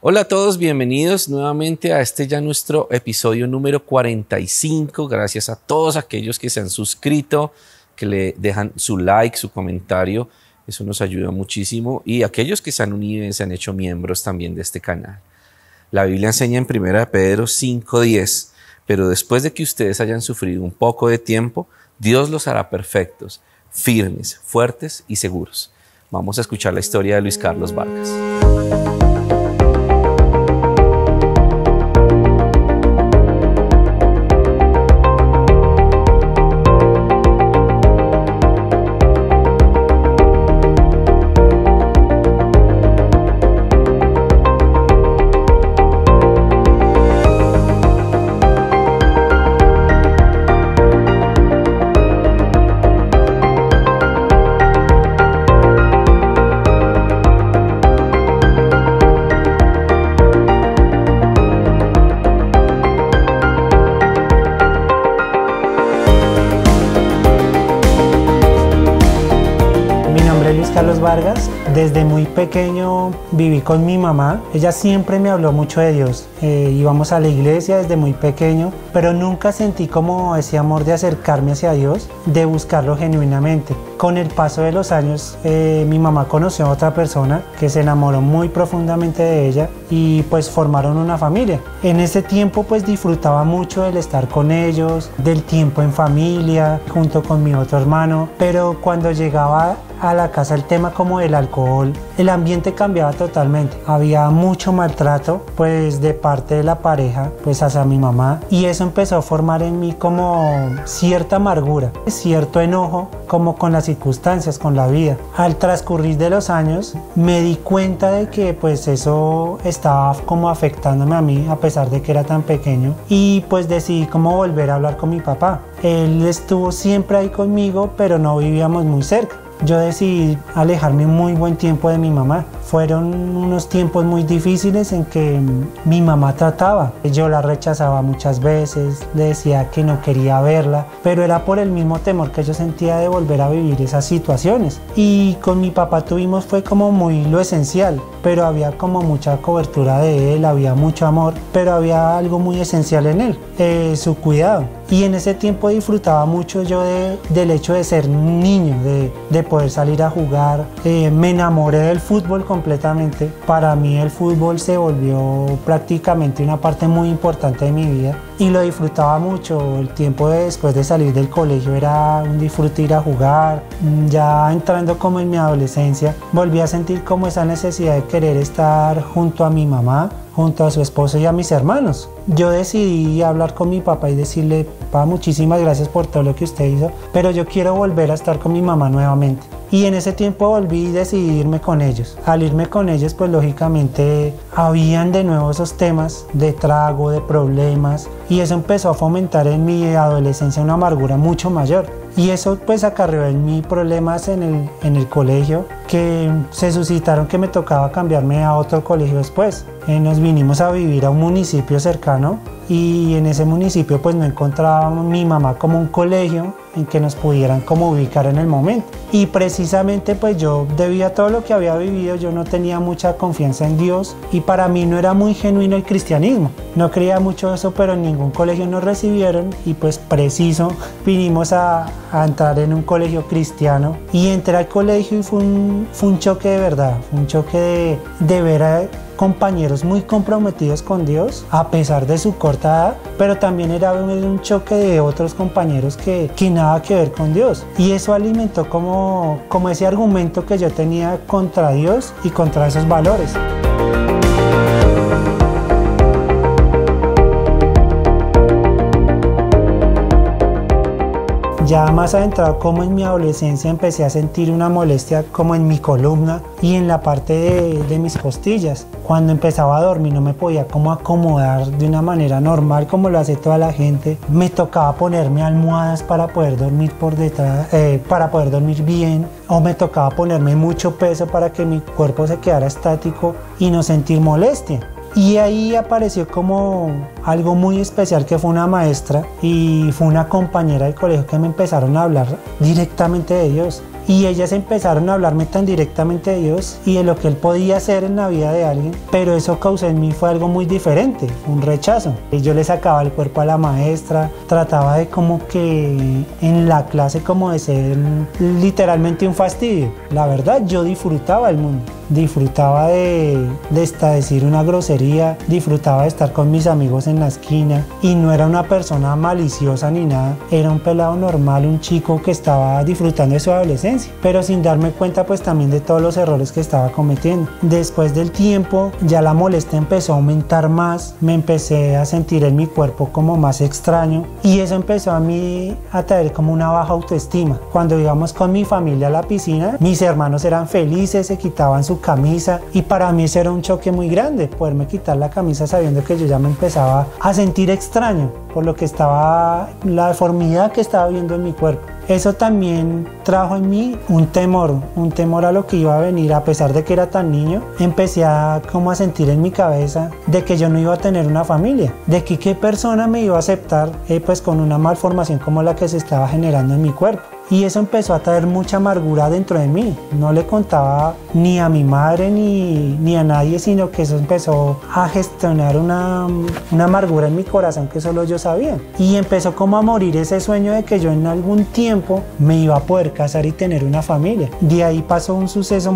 Hola a todos, bienvenidos nuevamente a este ya nuestro episodio número 45. Gracias a todos aquellos que se han suscrito, que le dejan su like, su comentario. Eso nos ayuda muchísimo. Y aquellos que se han unido y se han hecho miembros también de este canal. La Biblia enseña en 1 Pedro 5:10, pero después de que ustedes hayan sufrido un poco de tiempo, Dios los hará perfectos, firmes, fuertes y seguros. Vamos a escuchar la historia de Luis Carlos Vargas. Carlos Vargas. Desde muy pequeño viví con mi mamá. Ella siempre me habló mucho de Dios. Íbamos a la iglesia desde muy pequeño, pero nunca sentí como ese amor de acercarme hacia Dios, de buscarlo genuinamente. Con el paso de los años, mi mamá conoció a otra persona que se enamoró muy profundamente de ella y pues formaron una familia. En ese tiempo pues disfrutaba mucho del estar con ellos, del tiempo en familia, junto con mi otro hermano, pero cuando llegaba a la casa el tema como del alcohol, el ambiente cambiaba totalmente. Había mucho maltrato pues de parte de la pareja pues hacia mi mamá, y eso empezó a formar en mí como cierta amargura, cierto enojo como con las circunstancias, con la vida. Al transcurrir de los años me di cuenta de que pues eso estaba como afectándome a mí a pesar de que era tan pequeño, y pues decidí como volver a hablar con mi papá. Él estuvo siempre ahí conmigo, pero no vivíamos muy cerca. Yo decidí alejarme muy buen tiempo de mi mamá. Fueron unos tiempos muy difíciles en que mi mamá trataba. Yo la rechazaba muchas veces, le decía que no quería verla, pero era por el mismo temor que yo sentía de volver a vivir esas situaciones. Y con mi papá tuvimos fue como muy lo esencial, pero había como mucha cobertura de él, había mucho amor, pero había algo muy esencial en él, su cuidado. Y en ese tiempo disfrutaba mucho yo del hecho de ser un niño, de poder salir a jugar. Me enamoré del fútbol completamente. Para mí el fútbol se volvió prácticamente una parte muy importante de mi vida y lo disfrutaba mucho. El tiempo después de salir del colegio era un disfrute ir a jugar. Ya entrando como en mi adolescencia, volví a sentir como esa necesidad de querer estar junto a mi mamá, junto a su esposo y a mis hermanos. Yo decidí hablar con mi papá y decirle: papá, muchísimas gracias por todo lo que usted hizo, pero yo quiero volver a estar con mi mamá nuevamente. Y en ese tiempo volví y decidí irme con ellos. Al irme con ellos, pues lógicamente habían de nuevo esos temas de trago, de problemas, y eso empezó a fomentar en mi adolescencia una amargura mucho mayor. Y eso pues acarreó en mí problemas en el colegio, que se suscitaron que me tocaba cambiarme a otro colegio después. Nos vinimos a vivir a un municipio cercano, y en ese municipio pues no encontraba mi mamá como un colegio en que nos pudieran como ubicar en el momento. Y precisamente pues yo, debido a todo lo que había vivido, yo no tenía mucha confianza en Dios, y para mí no era muy genuino el cristianismo. No creía mucho eso, pero en ningún colegio nos recibieron, y pues preciso vinimos a entrar en un colegio cristiano, y entré al colegio y fue un choque de verdad, fue un choque de ver a compañeros muy comprometidos con Dios a pesar de su corta edad, pero también era un choque de otros compañeros que nada que ver con Dios, y eso alimentó como ese argumento que yo tenía contra Dios y contra esos valores. Ya más adentrado como en mi adolescencia empecé a sentir una molestia como en mi columna y en la parte de mis costillas. Cuando empezaba a dormir no me podía como acomodar de una manera normal como lo hace toda la gente. Me tocaba ponerme almohadas para poder dormir por detrás, para poder dormir bien, o me tocaba ponerme mucho peso para que mi cuerpo se quedara estático y no sentir molestia. Y ahí apareció como algo muy especial, que fue una maestra y fue una compañera del colegio que me empezaron a hablar directamente de Dios. y ellas empezaron a hablarme tan directamente de Dios y de lo que Él podía hacer en la vida de alguien, pero eso causó en mí fue algo muy diferente, un rechazo. Y yo le sacaba el cuerpo a la maestra, trataba de como que en la clase como de ser literalmente un fastidio. La verdad, yo disfrutaba el mundo. Disfrutaba de hasta decir una grosería, disfrutaba de estar con mis amigos en la esquina y no era una persona maliciosa ni nada, era un pelado normal, un chico que estaba disfrutando de su adolescencia, pero sin darme cuenta pues también de todos los errores que estaba cometiendo. Después del tiempo ya la molestia empezó a aumentar más, me empecé a sentir en mi cuerpo como más extraño y eso empezó a mí a traer como una baja autoestima. Cuando íbamos con mi familia a la piscina, mis hermanos eran felices, se quitaban su camisa y para mí eso era un choque muy grande, poderme quitar la camisa sabiendo que yo ya me empezaba a sentir extraño por lo que estaba, la deformidad que estaba viendo en mi cuerpo. Eso también trajo en mí un temor a lo que iba a venir. A pesar de que era tan niño, empecé a como a sentir en mi cabeza de que yo no iba a tener una familia, de que qué persona me iba a aceptar pues con una malformación como la que se estaba generando en mi cuerpo. Y eso empezó a traer mucha amargura dentro de mí. No le contaba ni a mi madre ni a nadie, sino que eso empezó a gestionar una amargura en mi corazón que solo yo sabía. Y empezó como a morir ese sueño de que yo en algún tiempo me iba a poder casar y tener una familia. De ahí pasó un suceso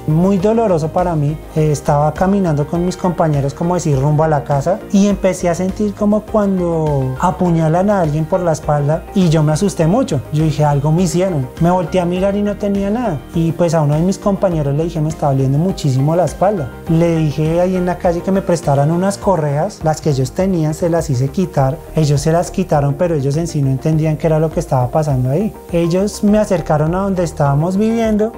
muy doloroso para mí. Estaba caminando con mis compañeros, como decir, rumbo a la casa y empecé a sentir como cuando apuñalan a alguien por la espalda y yo me asusté mucho. Yo dije, algo me hicieron. Me volteé a mirar y no tenía nada. Y pues a uno de mis compañeros le dije, me está doliendo muchísimo la espalda. Le dije ahí en la calle que me prestaran unas correas, las que ellos tenían se las hice quitar. Ellos se las quitaron, pero ellos en sí no entendían qué era lo que estaba pasando ahí. Ellos me acercaron a donde estábamos viviendo.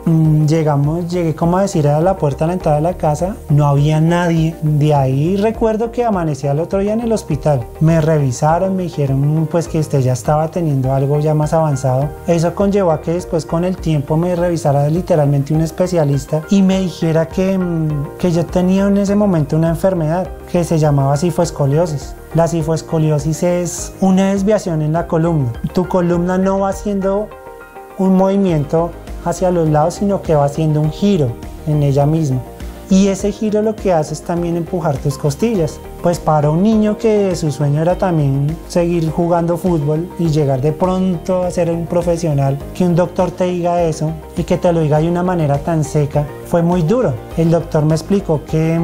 Llegué como a decir a la puerta a la entrada de la casa, no había nadie. De ahí recuerdo que amanecí al otro día en el hospital. Me revisaron, me dijeron pues que usted ya estaba teniendo algo ya más avanzado. Eso conllevó a que después con el tiempo me revisara literalmente un especialista y me dijera que yo tenía en ese momento una enfermedad que se llamaba cifoescoliosis. La cifoescoliosis es una desviación en la columna. Tu columna no va haciendo un movimiento hacia los lados, sino que va haciendo un giro en ella misma. Y ese giro lo que hace es también empujar tus costillas. Pues para un niño que su sueño era también seguir jugando fútbol y llegar de pronto a ser un profesional, que un doctor te diga eso y que te lo diga de una manera tan seca, fue muy duro. El doctor me explicó que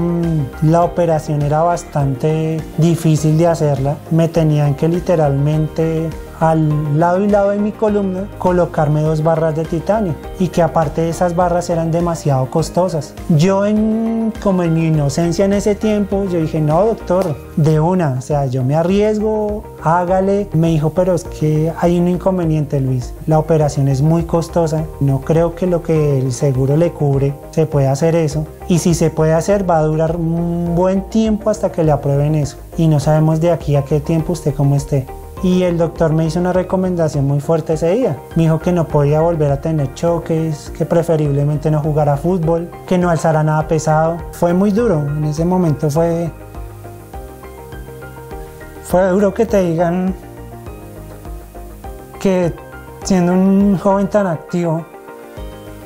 la operación era bastante difícil de hacerla. Me tenían que literalmente al lado y lado de mi columna colocarme 2 barras de titanio y que aparte de esas barras eran demasiado costosas. Yo como en mi inocencia en ese tiempo, yo dije, no doctor, de una, o sea, yo me arriesgo, hágale. Me dijo, pero es que hay un inconveniente, Luis, la operación es muy costosa, no creo que lo que el seguro le cubre se pueda hacer eso, y si se puede hacer va a durar un buen tiempo hasta que le aprueben eso, y no sabemos de aquí a qué tiempo usted cómo esté. Y el doctor me hizo una recomendación muy fuerte ese día. Me dijo que no podía volver a tener choques, que preferiblemente no jugara fútbol, que no alzara nada pesado. Fue muy duro, en ese momento fue duro que te digan que siendo un joven tan activo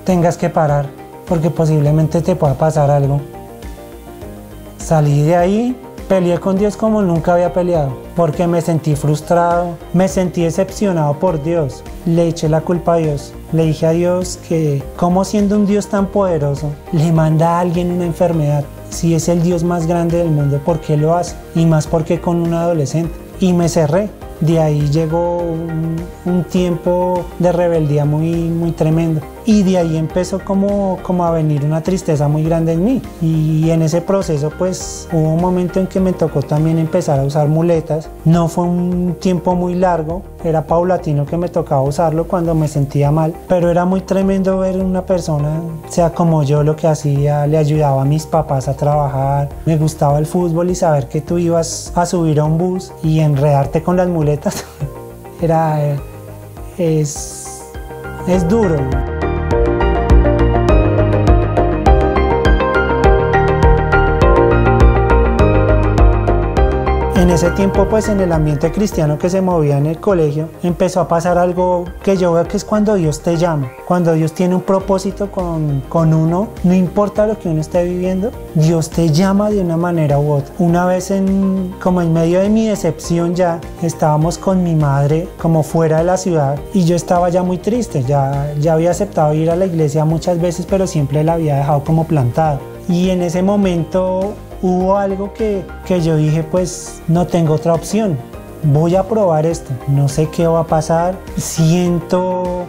tengas que parar porque posiblemente te pueda pasar algo. Salí de ahí, peleé con Dios como nunca había peleado, porque me sentí frustrado, me sentí decepcionado por Dios. Le eché la culpa a Dios. Le dije a Dios que como siendo un Dios tan poderoso, le manda a alguien una enfermedad. Si es el Dios más grande del mundo, ¿por qué lo hace? Y más porque con un adolescente. Y me cerré. De ahí llegó un tiempo de rebeldía muy tremendo. Y de ahí empezó como a venir una tristeza muy grande en mí. Y en ese proceso pues hubo un momento en que me tocó también empezar a usar muletas. No fue un tiempo muy largo, era paulatino que me tocaba usarlo cuando me sentía mal. Pero era muy tremendo ver una persona, sea como yo, lo que hacía, le ayudaba a mis papás a trabajar. Me gustaba el fútbol y saber que tú ibas a subir a un bus y enredarte con las muletas es duro. En en ese tiempo, pues en el ambiente cristiano que se movía en el colegio, empezó a pasar algo que yo veo que es cuando Dios te llama, cuando Dios tiene un propósito con uno, no importa lo que uno esté viviendo, Dios te llama de una manera u otra. Una vez como en medio de mi decepción ya, estábamos con mi madre como fuera de la ciudad y yo estaba ya muy triste, ya había aceptado ir a la iglesia muchas veces, pero siempre la había dejado como plantada. Y en ese momento hubo algo que yo dije, pues no tengo otra opción, voy a probar esto, no sé qué va a pasar, siento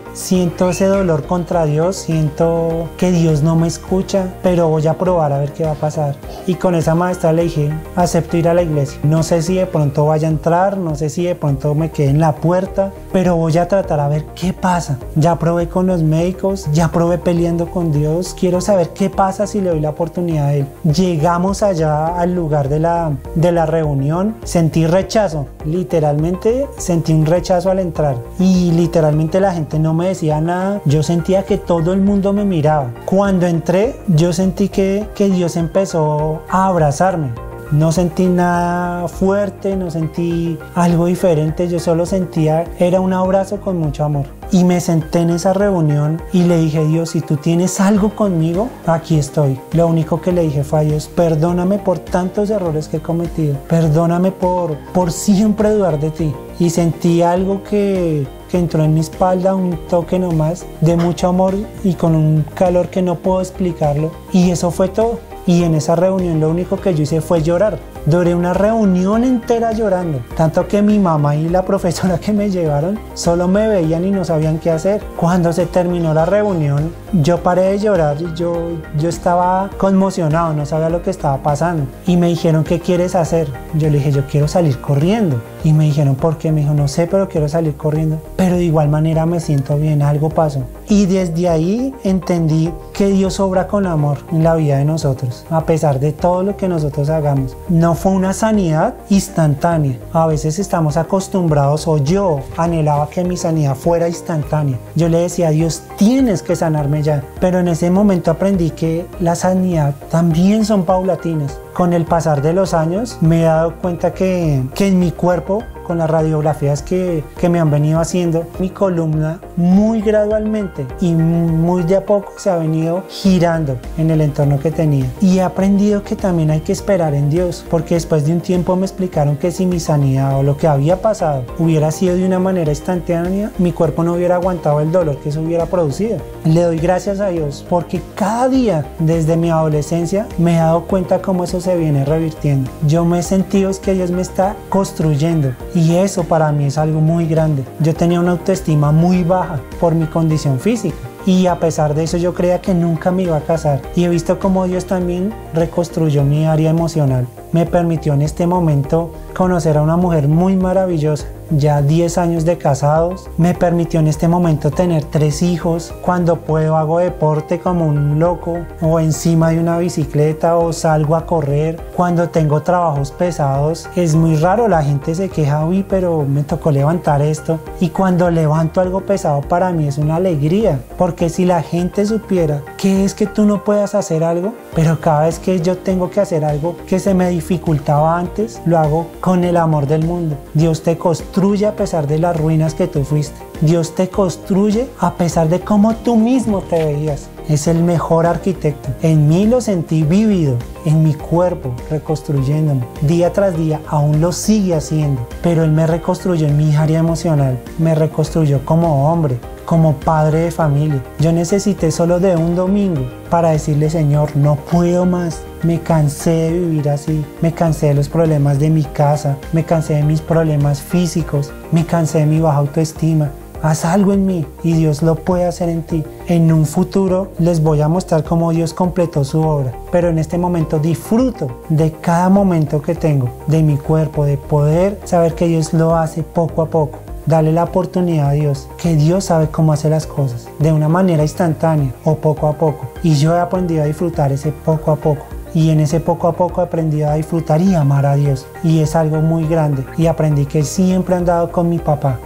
ese dolor contra Dios, siento que Dios no me escucha, pero voy a probar a ver qué va a pasar. Y con esa maestra le dije, acepto ir a la iglesia, no sé si de pronto vaya a entrar, no sé si de pronto me quede en la puerta, pero voy a tratar a ver qué pasa. Ya probé con los médicos, ya probé peleando con Dios, quiero saber qué pasa si le doy la oportunidad a Él. Llegamos allá al lugar de la reunión, sentí rechazo, literalmente sentí un rechazo al entrar y literalmente la gente no me decía nada, yo sentía que todo el mundo me miraba. Cuando entré yo sentí que Dios empezó a abrazarme. No sentí nada fuerte, no sentí algo diferente, yo solo sentía, era un abrazo con mucho amor. Y me senté en esa reunión y le dije, Dios, si tú tienes algo conmigo, aquí estoy. Lo único que le dije fue a Dios, perdóname por tantos errores que he cometido, perdóname por siempre dudar de ti. Y sentí algo que entró en mi espalda, un toque nomás de mucho amor y con un calor que no puedo explicarlo. Y eso fue todo. Y en esa reunión lo único que yo hice fue llorar. Duré una reunión entera llorando, tanto que mi mamá y la profesora que me llevaron solo me veían y no sabían qué hacer. Cuando se terminó la reunión, yo paré de llorar y yo estaba conmocionado, no sabía lo que estaba pasando. Y me dijeron, ¿qué quieres hacer? Yo le dije, yo quiero salir corriendo. Y me dijeron, ¿por qué? Me dijo, no sé, pero quiero salir corriendo. Pero de igual manera me siento bien, algo pasó. Y desde ahí entendí que Dios obra con amor en la vida de nosotros, a pesar de todo lo que nosotros hagamos. No fue una sanidad instantánea. A veces estamos acostumbrados, o yo anhelaba que mi sanidad fuera instantánea. Yo le decía a Dios, tienes que sanarme ya. Pero en ese momento aprendí que la sanidad también son paulatinas. Con el pasar de los años me he dado cuenta que en mi cuerpo, con las radiografías que me han venido haciendo, mi columna muy gradualmente y muy de a poco se ha venido girando en el entorno que tenía. Y he aprendido que también hay que esperar en Dios, porque después de un tiempo me explicaron que si mi sanidad o lo que había pasado hubiera sido de una manera instantánea, mi cuerpo no hubiera aguantado el dolor que eso hubiera producido. Le doy gracias a Dios porque cada día desde mi adolescencia me he dado cuenta cómo eso se viene revirtiendo. Yo me he sentido que Dios me está construyendo y eso para mí es algo muy grande. Yo tenía una autoestima muy baja por mi condición física y a pesar de eso yo creía que nunca me iba a casar, y he visto cómo Dios también reconstruyó mi área emocional. Me permitió en este momento conocer a una mujer muy maravillosa, ya 10 años de casados, me permitió en este momento tener 3 hijos, cuando puedo hago deporte como un loco o encima de una bicicleta o salgo a correr, cuando tengo trabajos pesados es muy raro, la gente se queja, uy, pero me tocó levantar esto, y cuando levanto algo pesado para mí es una alegría, porque si la gente supiera que es que tú no puedas hacer algo, pero cada vez que yo tengo que hacer algo que se me dificultaba antes, lo hago con el amor del mundo. Dios te construye a pesar de las ruinas que tú fuiste. Dios te construye a pesar de cómo tú mismo te veías. Es el mejor arquitecto. En mí lo sentí vívido, en mi cuerpo, reconstruyéndome. Día tras día aún lo sigue haciendo, pero Él me reconstruyó en mi área emocional, me reconstruyó como hombre, como padre de familia. Yo necesité solo de un domingo para decirle, Señor, no puedo más. Me cansé de vivir así, me cansé de los problemas de mi casa, me cansé de mis problemas físicos, me cansé de mi baja autoestima. Haz algo en mí y Dios lo puede hacer en ti. En un futuro les voy a mostrar cómo Dios completó su obra, pero en este momento disfruto de cada momento que tengo, de mi cuerpo, de poder saber que Dios lo hace poco a poco. Dale la oportunidad a Dios, que Dios sabe cómo hacer las cosas, de una manera instantánea o poco a poco. Y yo he aprendido a disfrutar ese poco a poco. Y en ese poco a poco he aprendido a disfrutar y amar a Dios. Y es algo muy grande. Y aprendí que siempre he andado con mi papá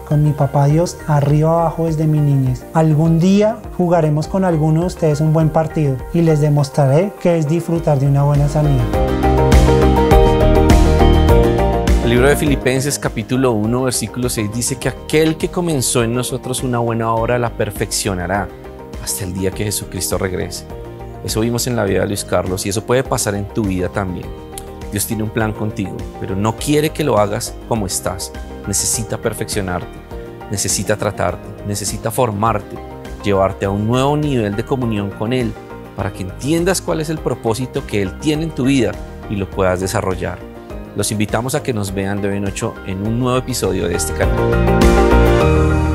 Dios, arriba abajo desde mi niñez. Algún día jugaremos con alguno de ustedes un buen partido y les demostraré que es disfrutar de una buena sanidad. El libro libro de Filipenses capítulo 1 versículo 6 dice que aquel que comenzó en nosotros una buena obra la perfeccionará hasta el día que Jesucristo regrese. Eso vimos en la vida de Luis Carlos y eso puede pasar en tu vida también. Dios tiene un plan contigo, pero no quiere que lo hagas como estás. Necesita perfeccionarte, necesita tratarte, necesita formarte, llevarte a un nuevo nivel de comunión con Él para que entiendas cuál es el propósito que Él tiene en tu vida y lo puedas desarrollar. Los invitamos a que nos vean de hoy en 8 en un nuevo episodio de este canal.